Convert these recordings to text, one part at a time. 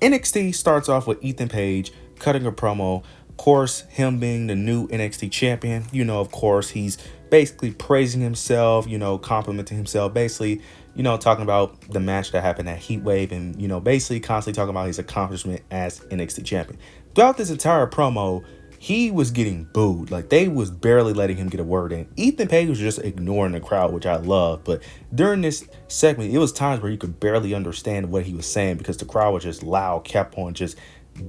NXT starts off with Ethan Page cutting a promo. Of course, him being the new NXT champion, of course, he's basically praising himself, complimenting himself, basically, talking about the match that happened at Heatwave and, basically constantly talking about his accomplishment as NXT champion. Throughout this entire promo, he was getting booed. Like, they was barely letting him get a word in. Ethan Page was just ignoring the crowd, which I love. But during this segment, it was times where you could barely understand what he was saying because the crowd was just loud, kept on just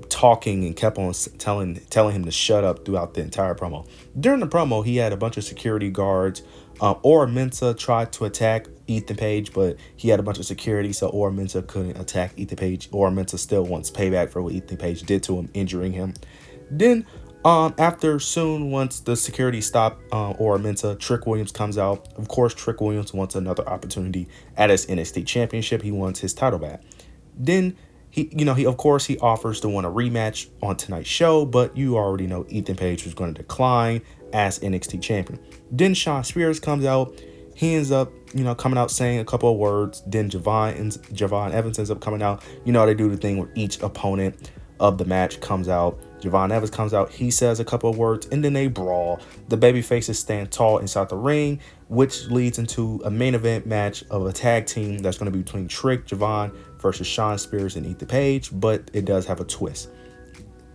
talking and kept on telling him to shut up throughout the entire promo. During the promo, he had a bunch of security guards. Ora Mensah tried to attack Ethan Page, but he had a bunch of security, so Ora Mensah couldn't attack Ethan Page. Ora Mensah still wants payback for what Ethan Page did to him, injuring him. Then once the security stopped Ora Mensah, Trick Williams comes out. Of course, Trick Williams wants another opportunity at his NXT championship. He wants his title back. Then he offers to want a rematch on tonight's show, but you already know Ethan Page was going to decline as NXT champion. Then Shawn Spears comes out. He ends up, coming out saying a couple of words. Then Javon Evans ends up coming out. They do the thing where each opponent of the match comes out. Javon Evans comes out. He says a couple of words, and then they brawl. The babyfaces stand tall inside the ring, which leads into a main event match of a tag team that's going to be between Trick, Javon versus Shawn Spears and Ethan Page, but it does have a twist.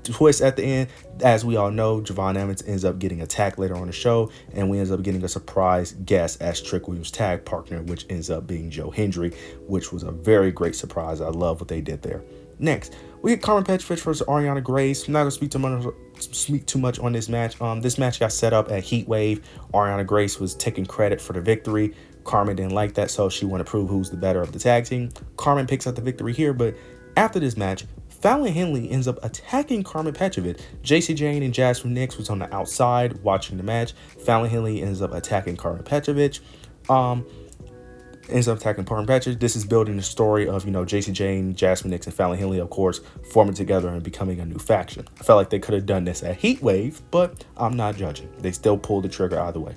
Twist at the end, as we all know, Javon Evans ends up getting attacked later on the show, and we ends up getting a surprise guest as Trick Williams' tag partner, which ends up being Joe Hendry, which was a very great surprise. I love what they did there. Next, we get Carmen Petfit versus Ariana Grace. I'm not going to speak too much on this match. This match got set up at Heatwave. Ariana Grace was taking credit for the victory. Carmen didn't like that, so she wanted to prove who's the better of the tag team. Carmen picks up the victory here, but after this match, Fallon Henley ends up attacking Carmen Petrovich. Jacy Jayne and Jasmine Nix was on the outside watching the match. Fallon Henley ends up attacking Carmen Petrovich. This is building the story of, Jacy Jayne, Jasmine Nix, and Fallon Henley, of course, forming together and becoming a new faction. I felt like they could have done this at Heatwave, but I'm not judging. They still pulled the trigger either way.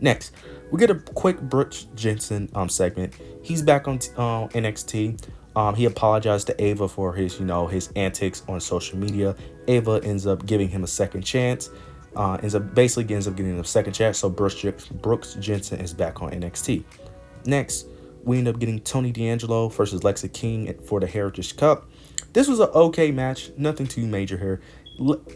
Next, we get a quick Brit Jensen segment. He's back on NXT. He apologized to Ava for his antics on social media. Ava ends up giving him a second chance. Ends up getting him a second chance. So Brooks Jensen is back on NXT. Next, we end up getting Tony DAngelo versus Lexi King for the Heritage Cup. This was an okay match, nothing too major here.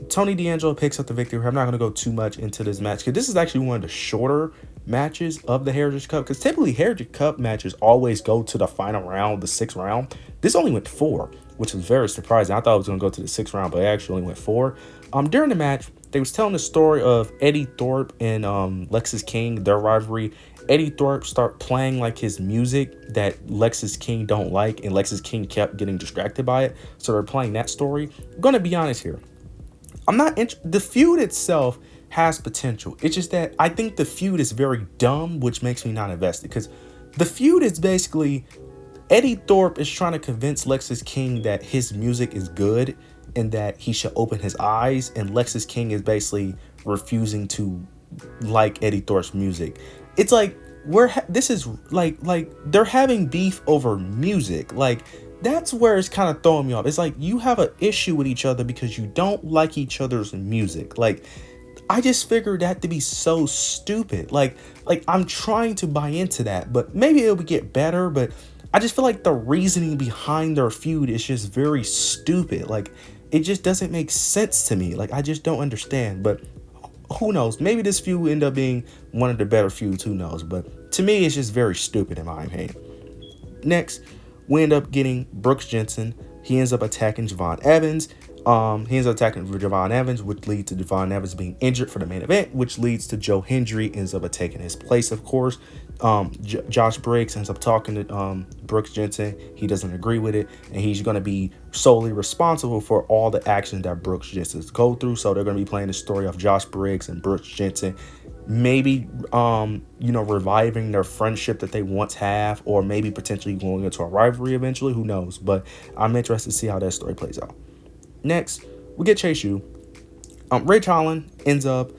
Tony DAngelo picks up the victory. I'm not going to go too much into this match because this is actually one of the shorter matches of the Heritage Cup, because typically Heritage Cup matches always go to the final round, the 6th round. This only went 4, which was very surprising. I thought it was going to go to the 6th round, but it actually only went 4. During the match, they was telling the story of Eddie Thorp and Lexis King, their rivalry. Eddie Thorp start playing like his music that Lexis King don't like, and Lexis King kept getting distracted by it. So they're playing that story. I'm going to be honest here. The feud itself has potential. It's just that I think the feud is very dumb, which makes me not invested, because the feud is basically Eddie Thorp is trying to convince Lexis King that his music is good and that he should open his eyes, and Lexis King is basically refusing to like Eddie Thorpe's music. It's like this is like they're having beef over music. Like, that's where it's kind of throwing me off. It's like you have an issue with each other because you don't like each other's music. Like, I just figured that to be so stupid. Like I'm trying to buy into that, but maybe it would get better. But I just feel like the reasoning behind their feud is just very stupid. Like, it just doesn't make sense to me. Like, I just don't understand. But who knows? Maybe this feud will end up being one of the better feuds. Who knows? But to me, it's just very stupid in my opinion. Next, we end up getting Brooks Jensen. He ends up attacking Javon Evans. Which leads to Javon Evans being injured for the main event, which leads to Joe Hendry ends up taking his place, of course. Josh Briggs ends up talking to Brooks Jensen. He doesn't agree with it, and he's going to be solely responsible for all the actions that Brooks Jensen go through. So they're going to be playing the story of Josh Briggs and Brooks Jensen, maybe reviving their friendship that they once have, or maybe potentially going into a rivalry eventually. Who knows? But I'm interested to see how that story plays out. Next, we get Chase U. Ray Holland ends up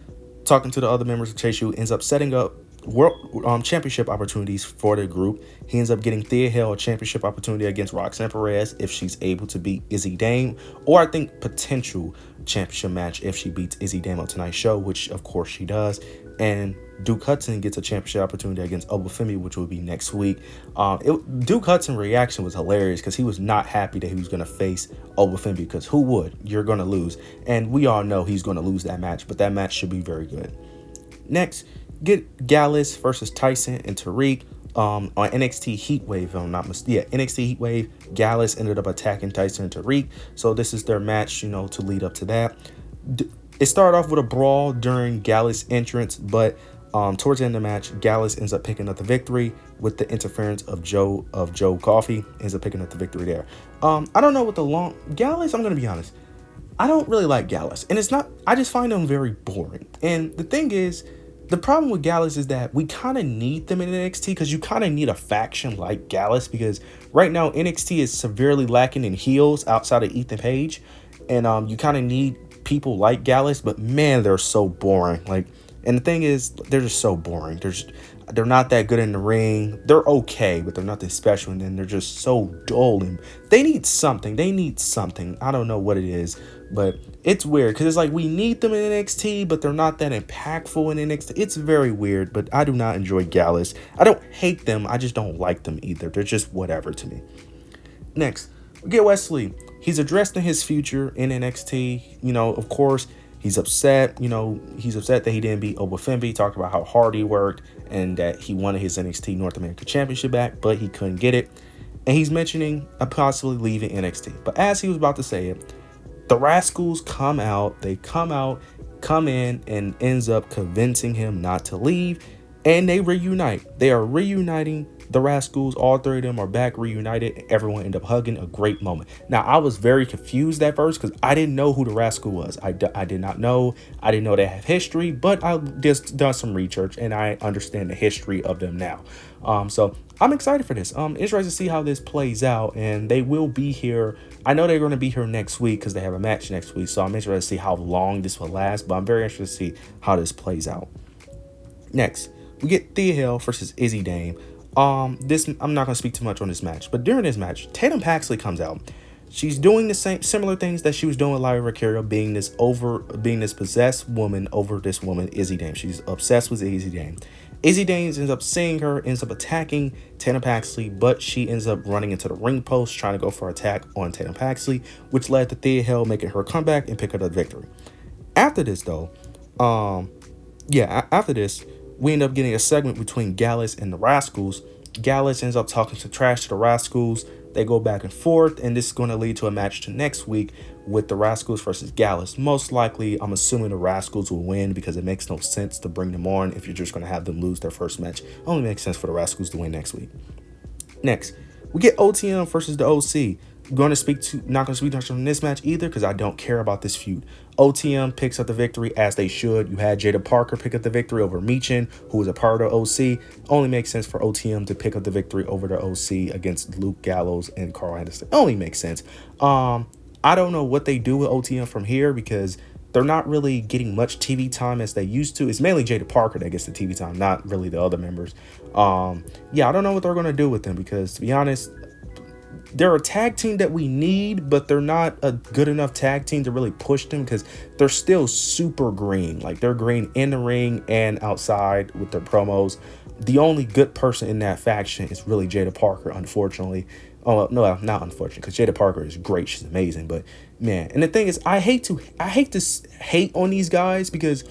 talking to the other members of Chase U, ends up setting up world championship opportunities for the group. He ends up getting Thea Hale a championship opportunity against Roxanne Perez if she's able to beat Izzy Dame, or I think potential championship match if she beats Izzy Dame on tonight's show, which of course she does. And Duke Hudson gets a championship opportunity against Obafemi, which will be next week. Duke Hudson's reaction was hilarious because he was not happy that he was going to face Obafemi, because who would? You're going to lose. And we all know he's going to lose that match, but that match should be very good. Next, get Gallas versus Tyson and Tariq on NXT Heatwave. If I'm not mistaken, NXT Heatwave. Gallas ended up attacking Tyson and Tariq, so this is their match, to lead up to that. It started off with a brawl during Gallas' entrance, but towards the end of the match, Gallas ends up picking up the victory with the interference of Joe Coffey. Ends up picking up the victory there. I don't know what Gallas. I'm gonna be honest. I don't really like Gallas, and it's not. I just find them very boring. And the thing is, the problem with Gallas is that we kind of need them in NXT, because you kind of need a faction like Gallas, because right now NXT is severely lacking in heels outside of Ethan Page, and you kind of need people like Gallas. But man, they're so boring. And the thing is, they're just so boring. They're not that good in the ring. They're okay, but they're not that special. And then they're just so dull. And they need something. I don't know what it is, but it's weird, because it's like we need them in NXT, but they're not that impactful in NXT. It's very weird, but I do not enjoy Gallas. I don't hate them. I just don't like them either. They're just whatever to me. Next, we get Wesley. He's addressing his future in NXT. Of course, he's upset. He's upset that he didn't beat Obafemi. Talked about how hard he worked and that he wanted his NXT North America Championship back, but he couldn't get it. And he's mentioning possibly leaving NXT. But as he was about to say it, the Rascals come in, and ends up convincing him not to leave. And they reunite. They are reuniting the Rascals. All three of them are back reunited. Everyone end up hugging. A great moment. Now, I was very confused at first because I didn't know who the Rascal was. I did not know. I didn't know they have history, but I just done some research and I understand the history of them now. So I'm excited for this. Interested to see how this plays out, and they will be here. I know they're going to be here next week because they have a match next week. So I'm interested to see how long this will last, but I'm very interested to see how this plays out. Next, we get Thea Hale versus Izzy Dame. I'm not going to speak too much on this match, but during this match, Tatum Paxley comes out. She's doing the similar things that she was doing with Lyra Vaquero, being this possessed woman over this woman, Izzy Dame. She's obsessed with Izzy Dame. Izzy Dame ends up seeing her, ends up attacking Tatum Paxley, but she ends up running into the ring post, trying to go for an attack on Tatum Paxley, which led to Thea Hale making her comeback and pick up the victory. After this, though, after this, we end up getting a segment between Gallas and the Rascals. Gallas ends up talking some trash to the Rascals. They go back and forth, and this is going to lead to a match to next week with the Rascals versus Gallas. Most likely, I'm assuming the Rascals will win because it makes no sense to bring them on if you're just going to have them lose their first match. It only makes sense for the Rascals to win next week. Next, we get OTM versus the OC. Not going to speak much on this match either because I don't care about this feud. OTM picks up the victory as they should. You had Jada Parker pick up the victory over Meechin, who was a part of OC. Only makes sense for OTM to pick up the victory over the OC against Luke Gallows and Carl Anderson. Only makes sense. I don't know what they do with OTM from here because they're not really getting much TV time as they used to. It's mainly Jada Parker that gets the TV time, not really the other members. I don't know what they're going to do with them because, to be honest, they're a tag team that we need, but they're not a good enough tag team to really push them because they're still super green. Like, they're green in the ring and outside with their promos. The only good person in that faction is really Jada Parker, unfortunately. Oh, no, not unfortunately, because Jada Parker is great. She's amazing. But, man, and the thing is, I hate to hate on these guys because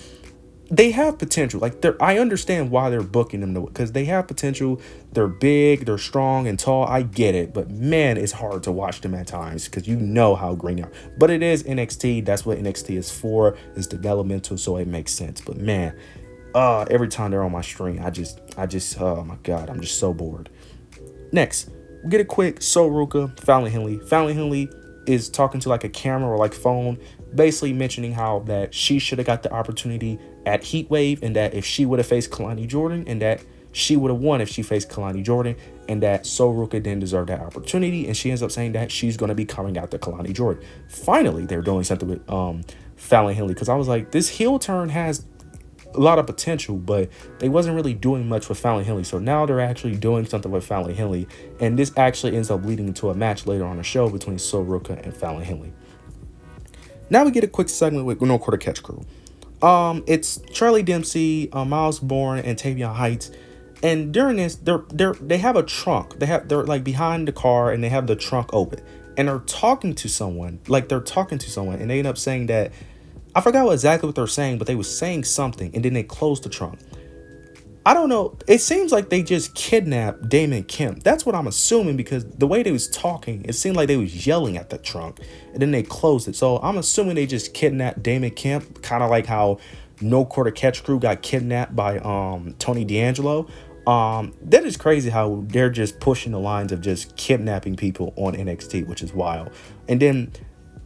they have potential. Like, I understand why they're booking them because they have potential. They're big, they're strong and tall. I get it, but man, it's hard to watch them at times because you know how green they are. But it is NXT. That's what NXT is for. It's developmental, so it makes sense. But man, every time they're on my screen, I just, oh my god, I'm just so bored. Next, we get a quick Soruka, Fallon Henley. Fallon Henley is talking to like a camera or like phone, basically mentioning how that she should have got the opportunity at Heatwave and that if she would have faced Kalani Jordan and that she would have won if she faced Kalani Jordan and that Soruka didn't deserve that opportunity, and she ends up saying that she's going to be coming out to Kalani Jordan. Finally, they're doing something with Fallon Henley because I was like, this heel turn has a lot of potential, but they wasn't really doing much with Fallon Henley. So now they're actually doing something with Fallon Henley, and this actually ends up leading to a match later on the show between Soruka and Fallon Henley. Now we get a quick segment with No Quarter Catch Crew. It's Charlie Dempsey, Miles Bourne, and Tavion Heights. And during this, they have a trunk. They're like behind the car, and they have the trunk open, and they're talking to someone. And they end up saying that, I forgot exactly what they're saying, but they was saying something, and then they closed the trunk. I don't know. It seems like they just kidnapped Damon Kemp. That's what I'm assuming, because the way they was talking, it seemed like they was yelling at the trunk, and then they closed it. So I'm assuming they just kidnapped Damon Kemp, kind of like how No Quarter Catch Crew got kidnapped by Tony DAngelo. That is crazy how they're just pushing the lines of just kidnapping people on NXT, which is wild. And then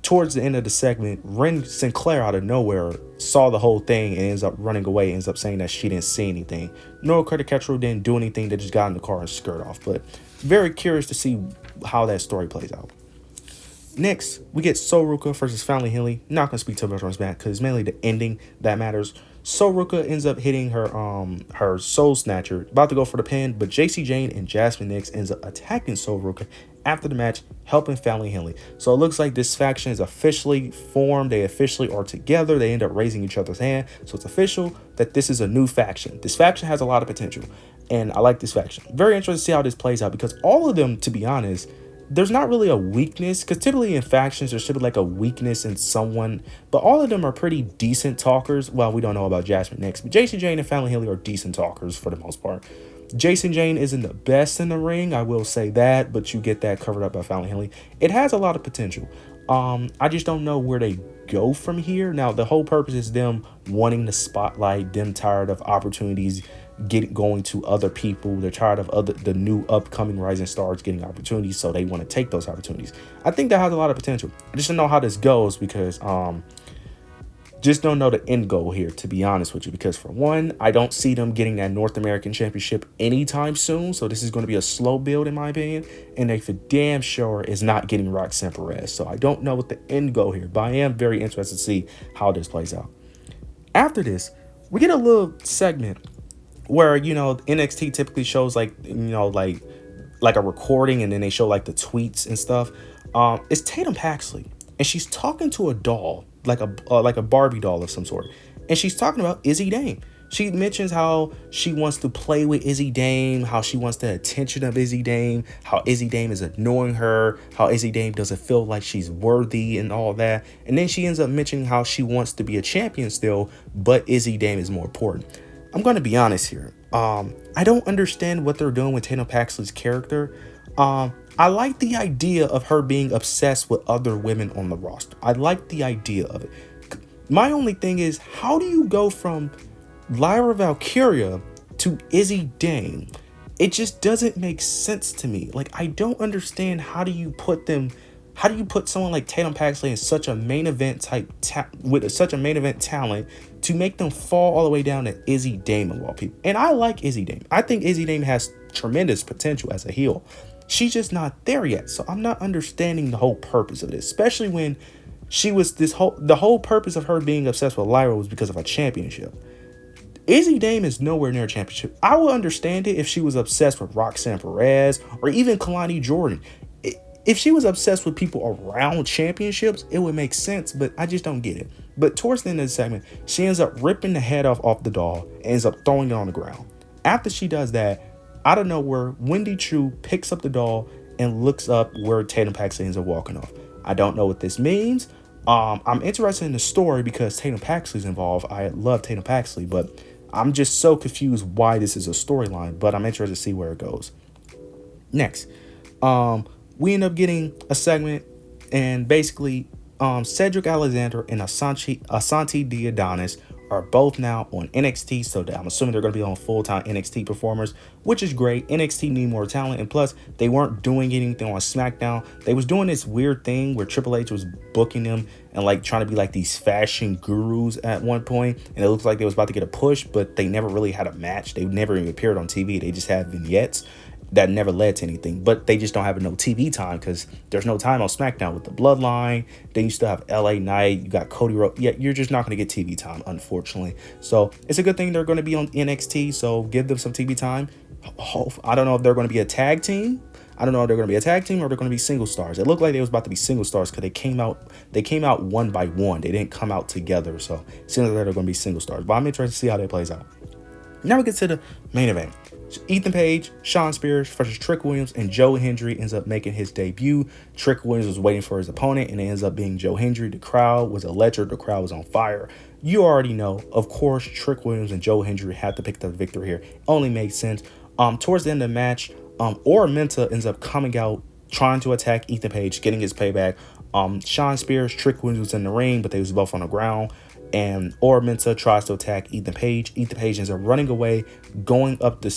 towards the end of the segment, Ren Sinclair out of nowhere saw the whole thing and ends up running away, ends up saying that she didn't see anything. No Credit Catcher didn't do anything. They just got in the car and skirt off. But very curious to see how that story plays out. Next, we get Soruka versus Fallon Henley. Not going to speak too much on this match because it's mainly the ending that matters. Soruka ends up hitting her Soul Snatcher, about to go for the pin, but JC Jane and Jasmine Nix ends up attacking Soruka after the match, helping Fallon Henley. So it looks like this faction is officially formed. They officially are together. They end up raising each other's hand. So it's official that this is a new faction. This faction has a lot of potential, and I like this faction. Very interested to see how this plays out, because all of them, to be honest, there's not really a weakness, because typically in factions there should be like a weakness in someone, but all of them are pretty decent talkers. Well, we don't know about Jasmine Nix, but Jason Jane and Fallon Henley are decent talkers for the most part. Jason Jane isn't the best in the ring, I will say that, but you get that covered up by Fallon Henley. It has a lot of potential. I just don't know where they go from here. Now, the whole purpose is them wanting the spotlight, them tired of opportunities going to other people. They're tired of the new upcoming rising stars getting opportunities, so they want to take those opportunities. I think that has a lot of potential. I just don't know how this goes, because just don't know the end goal here, to be honest with you, because for one, I don't see them getting that North American Championship anytime soon, so this is going to be a slow build in my opinion, and they for damn sure is not getting Roxanne Perez, so I don't know what the end goal here, but I am very interested to see how this plays out. After this, we get a little segment where, you know, NXT typically shows like, you know, like a recording, and then they show like the tweets and stuff. It's Tatum Paxley, and she's talking to a doll, like a Barbie doll of some sort, and she's talking about Izzy Dame. She mentions how she wants to play with Izzy Dame, how she wants the attention of Izzy Dame, how Izzy Dame is annoying her, how Izzy Dame doesn't feel like she's worthy and all that. And then she ends up mentioning how she wants to be a champion still, but Izzy Dame is more important. I'm going to be honest here. I don't understand what they're doing with Tatum Paxley's character. I like the idea of her being obsessed with other women on the roster. I like the idea of it. My only thing is, how do you go from Lyra Valkyria to Izzy Dame? It just doesn't make sense to me. Like, I don't understand how do you put someone like Tatum Paxley in such a main event with such a main event talent to make them fall all the way down to Izzy Dame of all people. And I like Izzy Dame. I think Izzy Dame has tremendous potential as a heel. She's just not there yet. So I'm not understanding the whole purpose of this, especially when the whole purpose of her being obsessed with Lyra was because of a championship. Izzy Dame is nowhere near a championship. I would understand it if she was obsessed with Roxanne Perez or even Kalani Jordan. If she was obsessed with people around championships, it would make sense, but I just don't get it. But towards the end of the segment, she ends up ripping the head off the doll and ends up throwing it on the ground. After she does that, out of nowhere, Wendy Choo picks up the doll and looks up where Tatum Paxley ends up walking off. I don't know what this means. I'm interested in the story because Tatum Paxley's involved. I love Tatum Paxley, but I'm just so confused why this is a storyline, but I'm interested to see where it goes. Next, we end up getting a segment, and basically Cedric Alexander and Asante Diadonis are both now on NXT, so I'm assuming they're going to be on full-time NXT performers, which is great. NXT need more talent, and plus they weren't doing anything on SmackDown. They was doing this weird thing where Triple H was booking them and like trying to be like these fashion gurus at one point, and it looks like they was about to get a push, but they never really had a match. They never even appeared on TV. They just had vignettes. that never led to anything. But they just don't have no TV time because there's no time on SmackDown with the Bloodline. Then you still have LA Knight. You got Cody Rhodes. Yeah, you're just not going to get TV time, unfortunately. So it's a good thing they're going to be on NXT. So give them some TV time. I don't know if they're going to be a tag team. I don't know if they're going to be a tag team or they're going to be single stars. It looked like they was about to be single stars because they came out one by one. They didn't come out together. So it seems like they're going to be single stars. But I'm interested to see how that plays out. Now we get to the main event. Ethan Paige, Shawn Spears versus Trick Williams, and Joe Hendry ends up making his debut. Trick Williams was waiting for his opponent, and it ends up being Joe Hendry. The crowd was electric. The crowd was on fire. You already know, of course, Trick Williams and Joe Hendry had to pick the victory here. Only makes sense. Towards the end of the match, Menta ends up coming out, trying to attack Ethan Paige, getting his payback. Shawn Spears, Trick Williams was in the ring, but they was both on the ground. And Menta tries to attack Ethan Paige. Ethan Paige ends up running away, going up the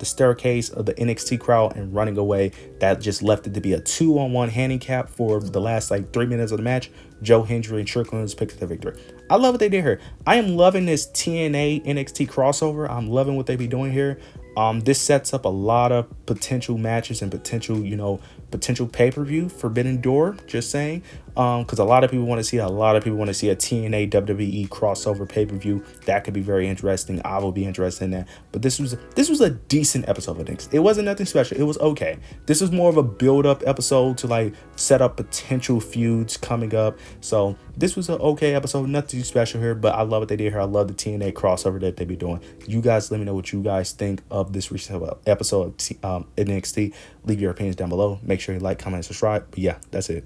staircase of the NXT crowd and running away. That just left it to be a 2-on-1 handicap for the last 3 minutes of the match. Joe Hendry and Trick Williams picked the victory. I love what they did here. I am loving this TNA NXT crossover. I'm loving what they be doing here. This sets up a lot of potential matches and potential pay-per-view, Forbidden Door, just saying. Because a lot of people want to see a TNA WWE crossover pay-per-view. That could be very interesting. I will be interested in that. But this was a decent episode of NXT. It wasn't nothing special. It was okay. This was more of a build-up episode to set up potential feuds coming up. So this was an okay episode. Nothing special here, but I love what they did here. I love the TNA crossover that they be doing. You guys let me know what you guys think of this recent episode of NXT. Leave your opinions down below. Make sure you like, comment, and subscribe. But yeah, that's it.